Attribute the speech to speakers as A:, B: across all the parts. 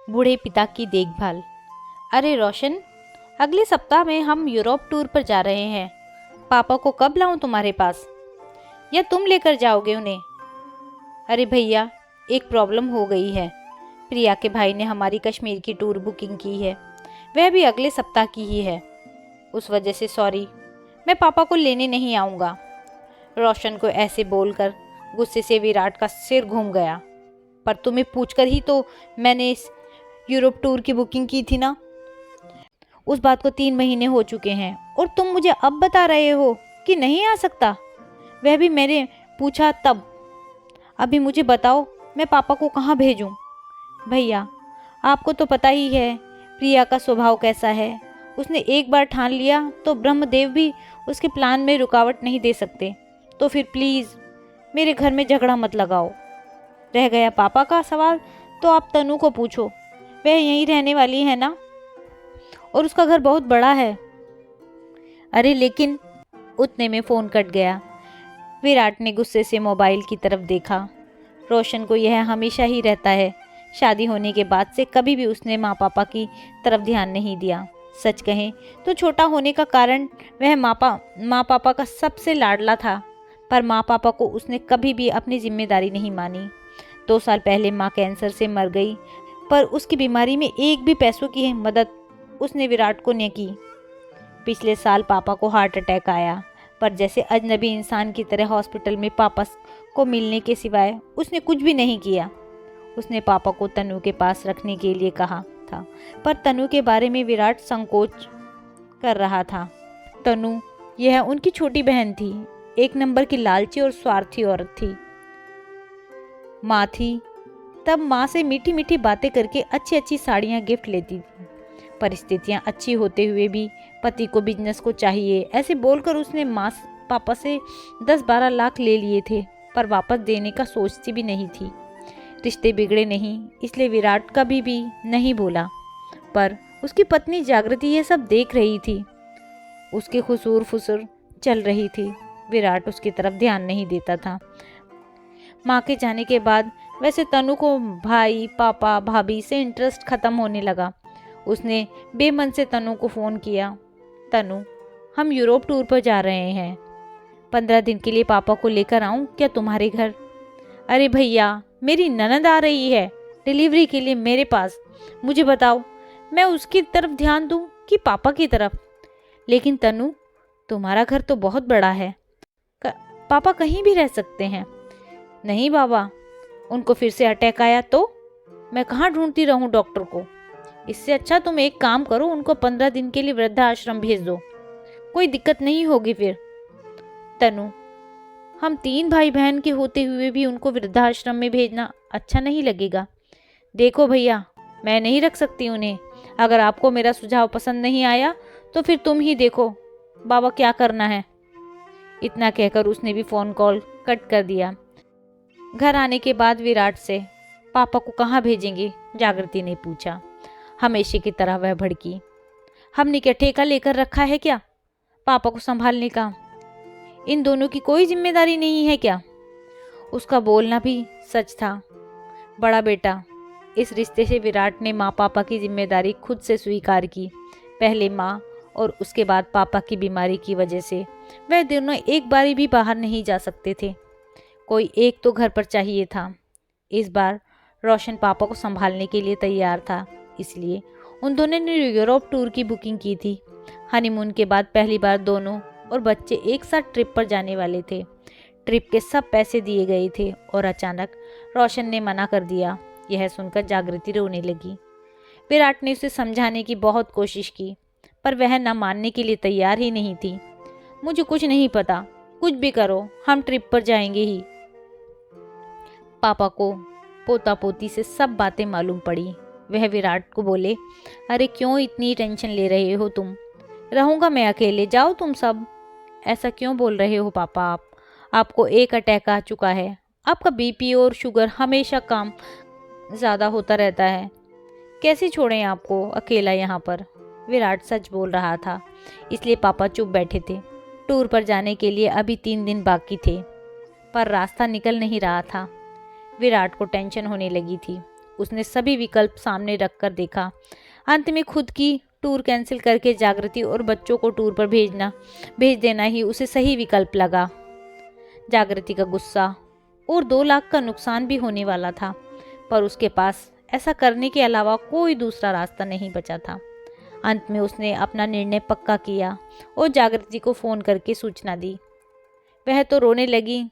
A: बूढ़े पिता की देखभाल। अरे रोशन, अगले सप्ताह में हम यूरोप टूर पर जा रहे हैं। पापा को कब लाऊं तुम्हारे पास, या तुम लेकर जाओगे उन्हें? अरे भैया, एक प्रॉब्लम हो गई है। प्रिया के भाई ने हमारी कश्मीर की टूर बुकिंग की है, वह भी अगले सप्ताह की ही है। उस वजह से सॉरी, मैं पापा को लेने नहीं आऊँगा। रोशन को ऐसे बोलकर गुस्से से विराट का सिर घूम गया। पर तुम्हें पूछकर ही तो मैंने इस यूरोप टूर की बुकिंग की थी ना। उस बात को 3 महीने हो चुके हैं और तुम मुझे अब बता रहे हो कि नहीं आ सकता, वह भी मैंने पूछा तब। अभी मुझे बताओ, मैं पापा को कहाँ भेजूं? भैया, आपको तो पता ही है प्रिया का स्वभाव कैसा है। उसने एक बार ठान लिया तो ब्रह्मदेव भी उसके प्लान में रुकावट नहीं दे सकते। तो फिर प्लीज़ मेरे घर में झगड़ा मत लगाओ। रह गया पापा का सवाल, तो आप तनु को पूछो, वह यहीं रहने वाली है ना, और उसका घर बहुत बड़ा है। अरे लेकिन, उतने में फ़ोन कट गया। विराट ने गुस्से से मोबाइल की तरफ देखा। रोशन को यह हमेशा ही रहता है, शादी होने के बाद से कभी भी उसने माँ पापा की तरफ ध्यान नहीं दिया। सच कहें तो छोटा होने का कारण वह माँ पापा का सबसे लाडला था, पर माँ पापा को उसने कभी भी अपनी जिम्मेदारी नहीं मानी। 2 साल पहले माँ कैंसर से मर गई, पर उसकी बीमारी में एक भी पैसों की मदद उसने विराट को न की। पिछले साल पापा को हार्ट अटैक आया, पर जैसे अजनबी इंसान की तरह हॉस्पिटल में पापा को मिलने के सिवाय उसने कुछ भी नहीं किया। उसने पापा को तनु के पास रखने के लिए कहा था, पर तनु के बारे में विराट संकोच कर रहा था। तनु यह उनकी छोटी बहन थी, एक नंबर की लालची और स्वार्थी औरत थी। माँ थी तब माँ से मीठी मीठी बातें करके अच्छी अच्छी साड़ियाँ गिफ्ट लेती थी। परिस्थितियाँ अच्छी होते हुए भी पति को बिजनेस को चाहिए, ऐसे बोलकर उसने माँ पापा से 10-12 लाख ले लिए थे, पर वापस देने का सोचती भी नहीं थी। रिश्ते बिगड़े नहीं, इसलिए विराट कभी भी नहीं बोला, पर उसकी पत्नी जागृति यह सब देख रही थी। उसके खुसूर फुसूर चल रही थी। विराट उसकी तरफ ध्यान नहीं देता था। माँ के जाने के बाद वैसे तनु को भाई पापा भाभी से इंटरेस्ट खत्म होने लगा। उसने बेमन से तनु को फ़ोन किया, तनु, हम यूरोप टूर पर जा रहे हैं, 15 दिन के लिए पापा को लेकर आऊँ क्या तुम्हारे घर? अरे भैया, मेरी ननद आ रही है डिलीवरी के लिए मेरे पास, मुझे बताओ मैं उसकी तरफ ध्यान दूँ कि पापा की तरफ? लेकिन तनु, तुम्हारा घर तो बहुत बड़ा है, पापा कहीं भी रह सकते हैं। नहीं बाबा, उनको फिर से अटैक आया तो मैं कहाँ ढूंढती रहूं डॉक्टर को? इससे अच्छा तुम एक काम करो, उनको 15 दिन के लिए वृद्धाश्रम भेज दो, कोई दिक्कत नहीं होगी फिर। तनु, हम 3 भाई बहन के होते हुए भी उनको वृद्धाश्रम में भेजना अच्छा नहीं लगेगा। देखो भैया, मैं नहीं रख सकती उन्हें। अगर आपको मेरा सुझाव पसंद नहीं आया तो फिर तुम ही देखो बाबा क्या करना है। इतना कहकर उसने भी फ़ोन कॉल कट कर दिया। घर आने के बाद विराट से, पापा को कहाँ भेजेंगे? जागृति ने पूछा। हमेशा की तरह वह भड़की, हमने क्या ठेका लेकर रखा है क्या पापा को संभालने का? इन दोनों की कोई जिम्मेदारी नहीं है क्या? उसका बोलना भी सच था। बड़ा बेटा, इस रिश्ते से विराट ने माँ पापा की जिम्मेदारी खुद से स्वीकार की। पहले माँ और उसके बाद पापा की बीमारी की वजह से वह दोनों एक बारी भी बाहर नहीं जा सकते थे। कोई एक तो घर पर चाहिए था। इस बार रोशन पापा को संभालने के लिए तैयार था, इसलिए उन दोनों ने यूरोप टूर की बुकिंग की थी। हनीमून के बाद पहली बार दोनों और बच्चे एक साथ ट्रिप पर जाने वाले थे। ट्रिप के सब पैसे दिए गए थे और अचानक रोशन ने मना कर दिया। यह सुनकर जागृति रोने लगी। विराट ने उसे समझाने की बहुत कोशिश की, पर वह न मानने के लिए तैयार ही नहीं थी। मुझे कुछ नहीं पता, कुछ भी करो, हम ट्रिप पर जाएंगे ही। पापा को पोता पोती से सब बातें मालूम पड़ी। वह विराट को बोले, अरे क्यों इतनी टेंशन ले रहे हो तुम? रहूँगा मैं अकेले, जाओ तुम सब। ऐसा क्यों बोल रहे हो पापा आप? आपको एक अटैक आ चुका है, आपका बीपी और शुगर हमेशा काम ज़्यादा होता रहता है, कैसे छोड़ें आपको अकेला यहाँ पर? विराट सच बोल रहा था, इसलिए पापा चुप बैठे थे। टूर पर जाने के लिए अभी 3 दिन बाकी थे, पर रास्ता निकल नहीं रहा था। विराट को टेंशन होने लगी थी। उसने सभी विकल्प सामने रखकर देखा। अंत में खुद की टूर कैंसिल करके जागृति और बच्चों को टूर पर भेज देना ही उसे सही विकल्प लगा। जागृति का गुस्सा और 2 लाख का नुकसान भी होने वाला था, पर उसके पास ऐसा करने के अलावा कोई दूसरा रास्ता नहीं बचा था। अंत में उसने अपना निर्णय पक्का किया और जागृति को फ़ोन करके सूचना दी। वह तो रोने लगी,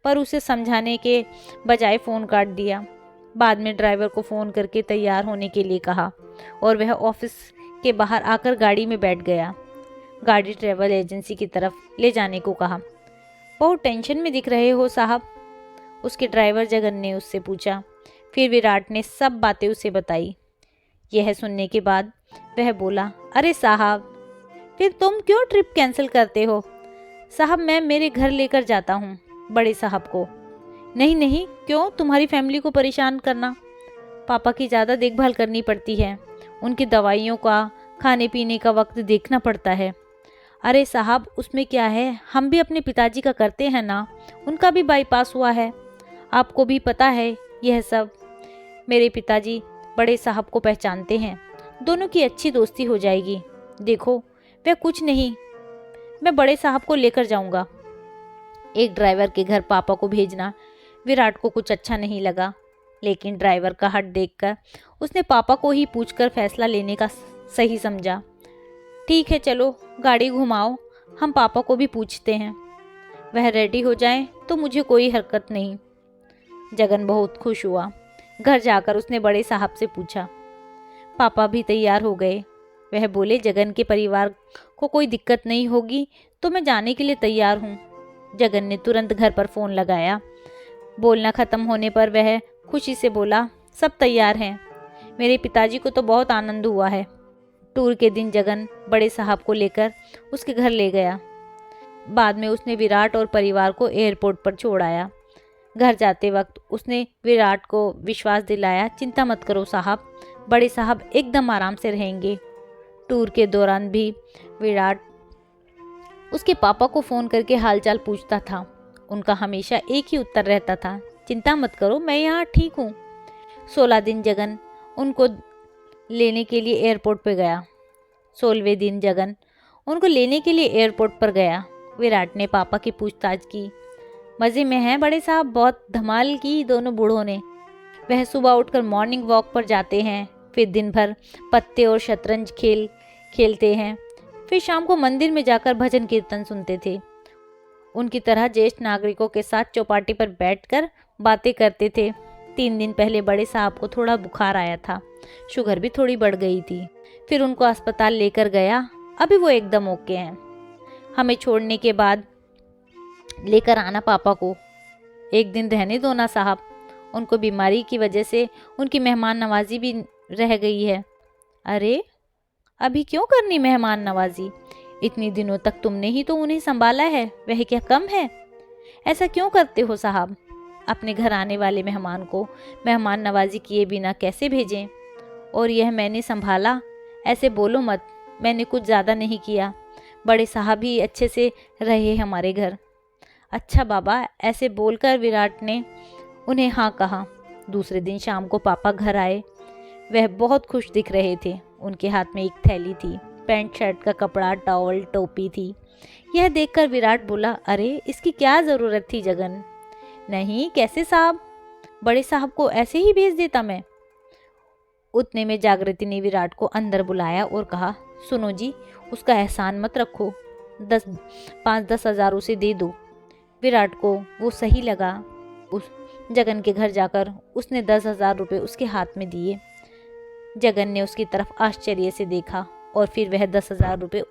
A: पर उसे समझाने के बजाय फ़ोन काट दिया। बाद में ड्राइवर को फ़ोन करके तैयार होने के लिए कहा और वह ऑफिस के बाहर आकर गाड़ी में बैठ गया। गाड़ी ट्रैवल एजेंसी की तरफ ले जाने को कहा। बहुत टेंशन में दिख रहे हो साहब, उसके ड्राइवर जगन ने उससे पूछा। फिर विराट ने सब बातें उसे बताई। यह सुनने के बाद वह बोला, अरे साहब, फिर तुम क्यों ट्रिप कैंसिल करते हो? साहब, मैं मेरे घर लेकर जाता हूँ बड़े साहब को। नहीं नहीं, क्यों तुम्हारी फैमिली को परेशान करना? पापा की ज़्यादा देखभाल करनी पड़ती है, उनकी दवाइयों का, खाने पीने का वक्त देखना पड़ता है। अरे साहब, उसमें क्या है, हम भी अपने पिताजी का करते हैं ना, उनका भी बाईपास हुआ है, आपको भी पता है यह सब। मेरे पिताजी बड़े साहब को पहचानते हैं, दोनों की अच्छी दोस्ती हो जाएगी। देखो, वह कुछ नहीं, मैं बड़े साहब को लेकर जाऊंगा। एक ड्राइवर के घर पापा को भेजना विराट को कुछ अच्छा नहीं लगा, लेकिन ड्राइवर का हट देखकर उसने पापा को ही पूछकर फैसला लेने का सही समझा। ठीक है, चलो गाड़ी घुमाओ, हम पापा को भी पूछते हैं, वह रेडी हो जाएं तो मुझे कोई हरकत नहीं। जगन बहुत खुश हुआ। घर जाकर उसने बड़े साहब से पूछा। पापा भी तैयार हो गए। वह बोले, जगन के परिवार को कोई दिक्कत नहीं होगी तो मैं जाने के लिए तैयार हूँ। जगन ने तुरंत घर पर फ़ोन लगाया। बोलना ख़त्म होने पर वह खुशी से बोला, सब तैयार हैं, मेरे पिताजी को तो बहुत आनंद हुआ है। टूर के दिन जगन बड़े साहब को लेकर उसके घर ले गया। बाद में उसने विराट और परिवार को एयरपोर्ट पर छोड़ आया। घर जाते वक्त उसने विराट को विश्वास दिलाया, चिंता मत करो साहब, बड़े साहब एकदम आराम से रहेंगे। टूर के दौरान भी विराट उसके पापा को फ़ोन करके हालचाल पूछता था। उनका हमेशा एक ही उत्तर रहता था, चिंता मत करो, मैं यहाँ ठीक हूँ। 16 दिन जगन उनको लेने के लिए एयरपोर्ट पर गया। 16वें दिन जगन उनको लेने के लिए एयरपोर्ट पर गया। विराट ने पापा की पूछताछ की। मज़े में हैं बड़े साहब, बहुत धमाल की दोनों बूढ़ों ने। वह सुबह उठकर मॉर्निंग वॉक पर जाते हैं, फिर दिन भर पत्ते और शतरंज खेलते हैं, फिर शाम को मंदिर में जाकर भजन कीर्तन सुनते थे। उनकी तरह ज्येष्ठ नागरिकों के साथ चौपाटी पर बैठकर बातें करते थे। 3 दिन पहले बड़े साहब को थोड़ा बुखार आया था, शुगर भी थोड़ी बढ़ गई थी। फिर उनको अस्पताल लेकर गया, अभी वो एकदम ओके हैं। हमें छोड़ने के बाद लेकर आना पापा को, एक दिन रहने दो ना साहब, उनको बीमारी की वजह से उनकी मेहमान नवाजी भी रह गई है। अरे अभी क्यों करनी मेहमान नवाजी, इतनी दिनों तक तुमने ही तो उन्हें संभाला है, वह क्या कम है? ऐसा क्यों करते हो साहब, अपने घर आने वाले मेहमान को मेहमान नवाजी किए बिना कैसे भेजें? और यह मैंने संभाला, ऐसे बोलो मत, मैंने कुछ ज़्यादा नहीं किया, बड़े साहब ही अच्छे से रहे हमारे घर। अच्छा बाबा, ऐसे बोलकर विराट ने उन्हें हाँ कहा। दूसरे दिन शाम को पापा घर आए। वह बहुत खुश दिख रहे थे। उनके हाथ में एक थैली थी, पैंट शर्ट का कपड़ा, टॉवल, टोपी थी। यह देखकर विराट बोला, अरे इसकी क्या ज़रूरत थी जगन? नहीं, कैसे साहब, बड़े साहब को ऐसे ही भेज देता मैं। उतने में जागृति ने विराट को अंदर बुलाया और कहा, सुनो जी, उसका एहसान मत रखो, 5-10 हज़ार उसे दे दो। विराट को वो सही लगा। उस जगन के घर जाकर उसने 10,000 रुपये उसके हाथ में दिए। जगन ने उसकी तरफ आश्चर्य से देखा और फिर वह 10,000 रुपये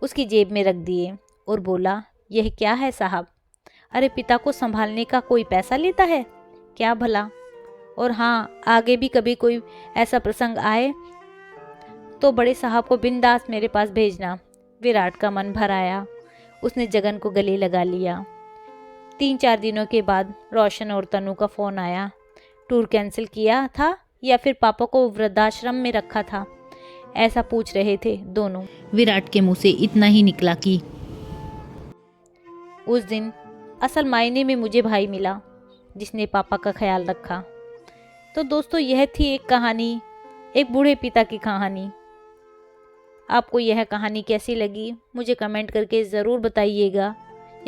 A: उसकी जेब में रख दिए और बोला, यह क्या है साहब? अरे पिता को संभालने का कोई पैसा लेता है क्या भला? और हाँ, आगे भी कभी कोई ऐसा प्रसंग आए तो बड़े साहब को बिंदास मेरे पास भेजना। विराट का मन भर आया। उसने जगन को गले लगा लिया। 3-4 दिनों के बाद रोशन और तनु का फ़ोन आया। टूर कैंसिल किया था या फिर पापा को वृद्धाश्रम में रखा था, ऐसा पूछ रहे थे दोनों। विराट के मुंह से इतना ही निकला कि उस दिन असल मायने में मुझे भाई मिला जिसने पापा का ख्याल रखा। तो दोस्तों यह थी एक कहानी, एक बूढ़े पिता की कहानी। आपको यह कहानी कैसी लगी मुझे कमेंट करके ज़रूर बताइएगा।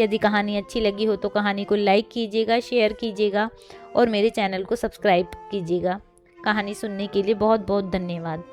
A: यदि कहानी अच्छी लगी हो तो कहानी को लाइक कीजिएगा, शेयर कीजिएगा और मेरे चैनल को सब्सक्राइब कीजिएगा। कहानी सुनने के लिए बहुत बहुत धन्यवाद।